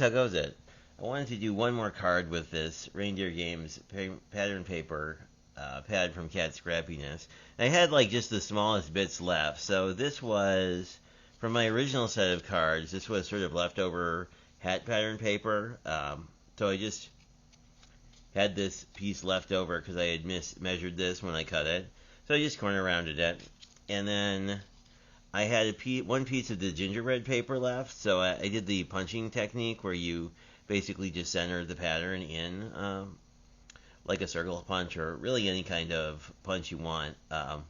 how goes it. I wanted to do one more card with this Reindeer Games pattern paper pad from Cat Scrappiness. I had like just the smallest bits left, so this was from my original set of cards. This was sort of leftover hat pattern paper, so I just had this piece left over because I had measured this when I cut it. So I just corner rounded it, and then I had one piece of the gingerbread paper left, so I did the punching technique where you basically just center the pattern in like a circle punch or really any kind of punch you want. But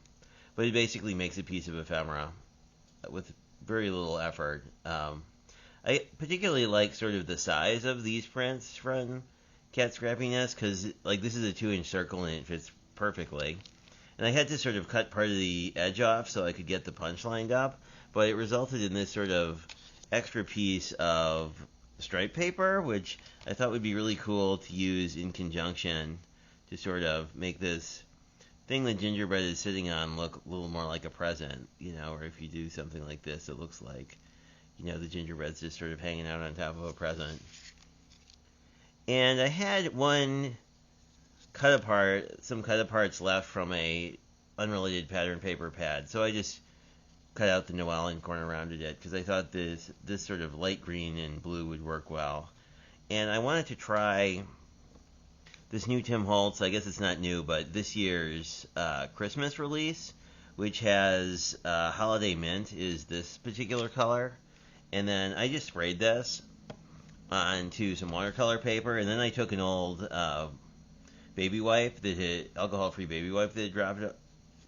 it basically makes a piece of ephemera with very little effort. I particularly like sort of the size of these prints from Cat Scrappiness because like this is a 2-inch circle and it fits perfectly. And I had to sort of cut part of the edge off so I could get the punch lined up, but it resulted in this sort of extra piece of stripe paper, which I thought would be really cool to use in conjunction to sort of make this thing that gingerbread is sitting on look a little more like a present, or if you do something like this, it looks like, the gingerbread's just sort of hanging out on top of a present. And I had some cut aparts left from a unrelated pattern paper pad, so I just cut out the Noel and corner rounded it because I thought this sort of light green and blue would work well. And I wanted to try this new Tim Holtz, I guess it's not new, but this year's Christmas release, which has Holiday Mint is this particular color. And then I just sprayed this onto some watercolor paper, and then I took an old baby wipe alcohol-free baby wipe that had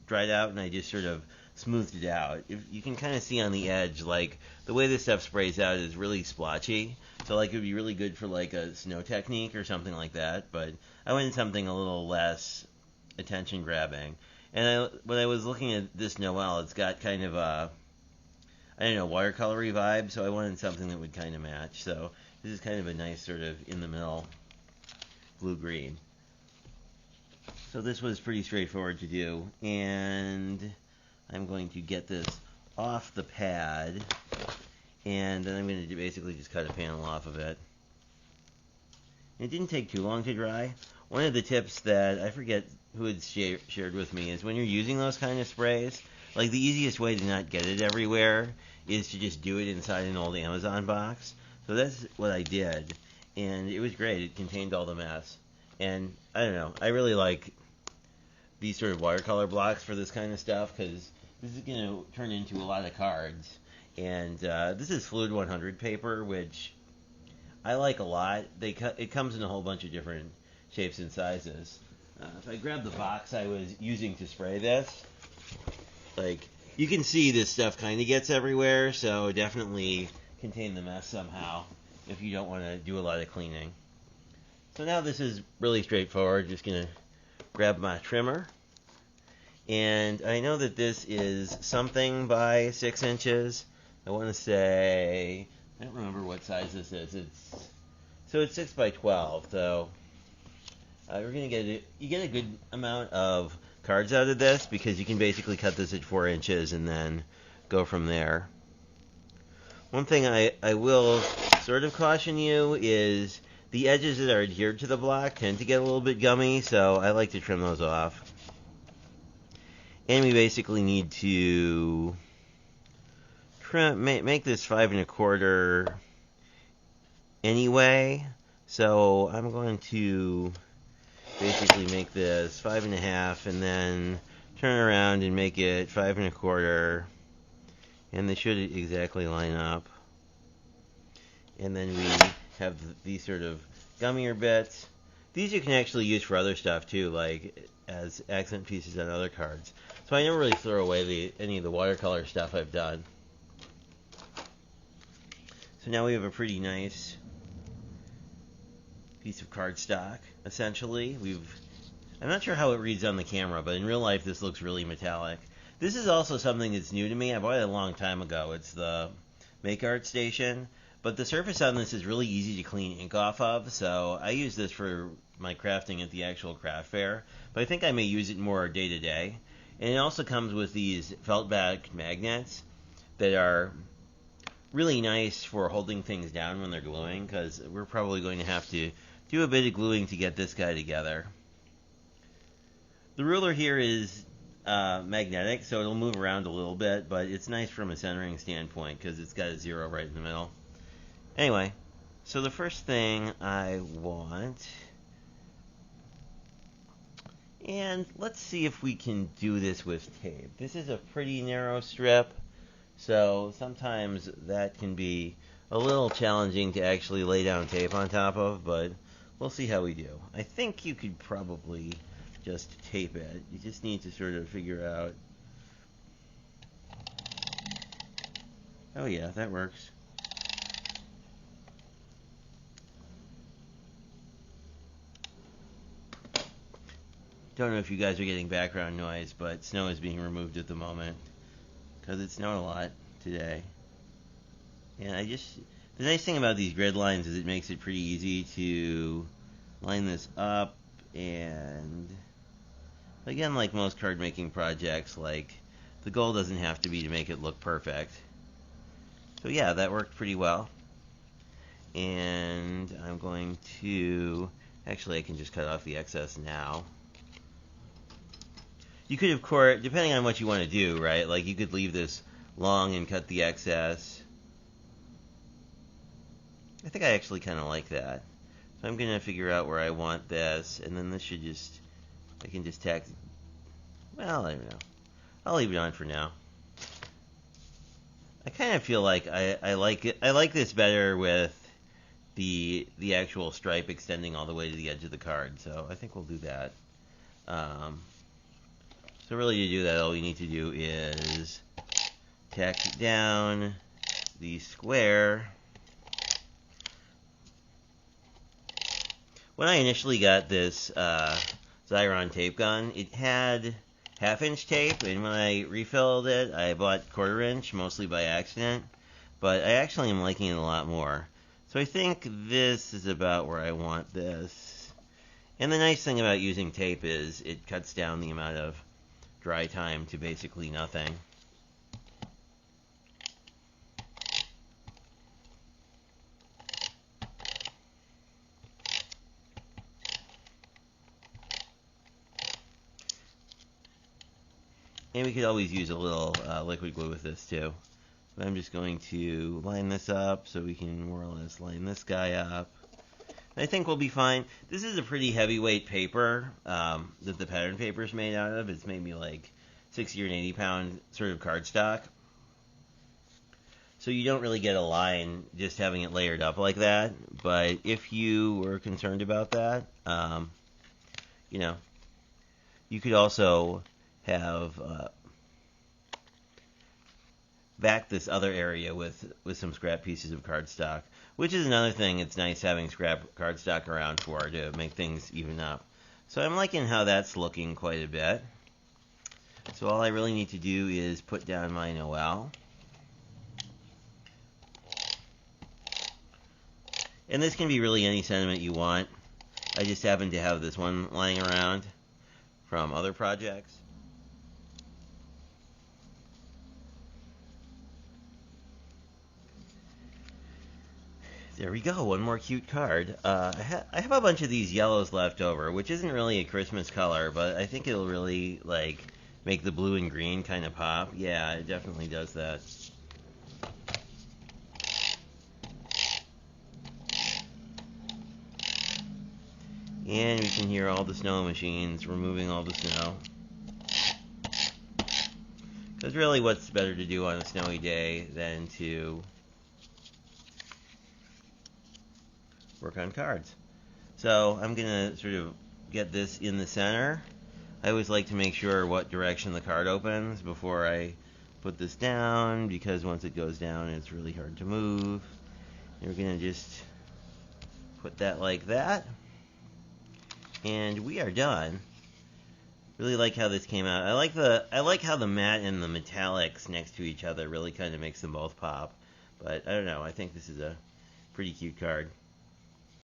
dried out, and I just sort of smoothed it out. If you can kind of see on the edge, like the way this stuff sprays out is really splotchy, so like it would be really good for like a snow technique or something like that. But I went something a little less attention grabbing. And when I was looking at this Noel, it's got kind of a watercolory vibe, so I wanted something that would kind of match. So this is kind of a nice sort of in the middle blue green. So this was pretty straightforward to do, and I'm going to get this off the pad, and then I'm going to basically just cut a panel off of it. It didn't take too long to dry. One of the tips that I forget who had shared with me is when you're using those kind of sprays, like the easiest way to not get it everywhere is to just do it inside an old Amazon box. So that's what I did, and it was great. It contained all the mess. And I don't know, I really like these sort of watercolor blocks for this kind of stuff because this is going to turn into a lot of cards. And this is Fluid 100 paper, which I like a lot. It comes in a whole bunch of different shapes and sizes. If I grab the box I was using to spray this, like you can see this stuff kind of gets everywhere, so definitely contain the mess somehow if you don't want to do a lot of cleaning. So now this is really straightforward. Just going to grab my trimmer. And I know that this is something by 6 inches. I want to say, I don't remember what size this is. It's 6 by 12. So we're going to you get a good amount of cards out of this because you can basically cut this at 4 inches and then go from there. One thing I will sort of caution you is the edges that are adhered to the block tend to get a little bit gummy, so I like to trim those off. And we basically need to make this 5 1/4 anyway. So I'm going to basically make this 5 1/2 and then turn around and make it 5 1/4, and they should exactly line up. And then we have these sort of gummier bits. These you can actually use for other stuff too, like as accent pieces on other cards. So I never really throw away any of the watercolor stuff I've done. So now we have a pretty nice piece of cardstock, essentially. I'm not sure how it reads on the camera, but in real life this looks really metallic. This is also something that's new to me. I bought it a long time ago. It's the Make Art Station. But the surface on this is really easy to clean ink off of, so I use this for my crafting at the actual craft fair. But I think I may use it more day to day. And it also comes with these felt back magnets that are really nice for holding things down when they're gluing, because we're probably going to have to do a bit of gluing to get this guy together. The ruler here is magnetic, so it'll move around a little bit, but it's nice from a centering standpoint because it's got a 0 right in the middle. Anyway, so the first thing I want, and let's see if we can do this with tape. This is a pretty narrow strip, so sometimes that can be a little challenging to actually lay down tape on top of, but we'll see how we do. I think you could probably just tape it. You just need to sort of figure out. Oh yeah, that works. Don't know if you guys are getting background noise, but snow is being removed at the moment because it snowed a lot today. And the nice thing about these grid lines is it makes it pretty easy to line this up, and again, like most card making projects, like the goal doesn't have to be to make it look perfect. So yeah, that worked pretty well. And I'm going to, actually I can just cut off the excess now. You could, of course, depending on what you want to do, right? Like you could leave this long and cut the excess. I think I actually kind of like that. So I'm going to figure out where I want this, and then this should just, I can just tack, well, I don't know. I'll leave it on for now. I kind of feel like I like it. I like this better with the actual stripe extending all the way to the edge of the card, so I think we'll do that. So really to do that, all you need to do is tack down the square. When I initially got this Xyron tape gun, it had half-inch tape, and when I refilled it, I bought quarter-inch, mostly by accident, but I actually am liking it a lot more. So I think this is about where I want this. And the nice thing about using tape is it cuts down the amount of dry time to basically nothing. And we could always use a little liquid glue with this too. But I'm just going to line this up so we can more or less line this guy up. I think we'll be fine. This is a pretty heavyweight paper that the pattern paper is made out of. It's maybe like 60 or 80 pound sort of cardstock. So you don't really get a line just having it layered up like that. But if you were concerned about that, you know, you could also have back this other area with some scrap pieces of cardstock, which is another thing it's nice having scrap cardstock around for, to make things even up. So I'm liking how that's looking quite a bit. So all I really need to do is put down my Noel. And this can be really any sentiment you want. I just happen to have this one lying around from other projects. There we go, one more cute card. I have a bunch of these yellows left over, which isn't really a Christmas color, but I think it'll really, like, make the blue and green kind of pop. Yeah, it definitely does that. And we can hear all the snow machines removing all the snow. Because really, what's better to do on a snowy day than to work on cards? So I'm going to sort of get this in the center. I always like to make sure what direction the card opens before I put this down, because once it goes down, it's really hard to move. And we're going to just put that like that. And we are done. Really like how this came out. I like how the matte and the metallics next to each other really kind of makes them both pop. But I don't know, I think this is a pretty cute card.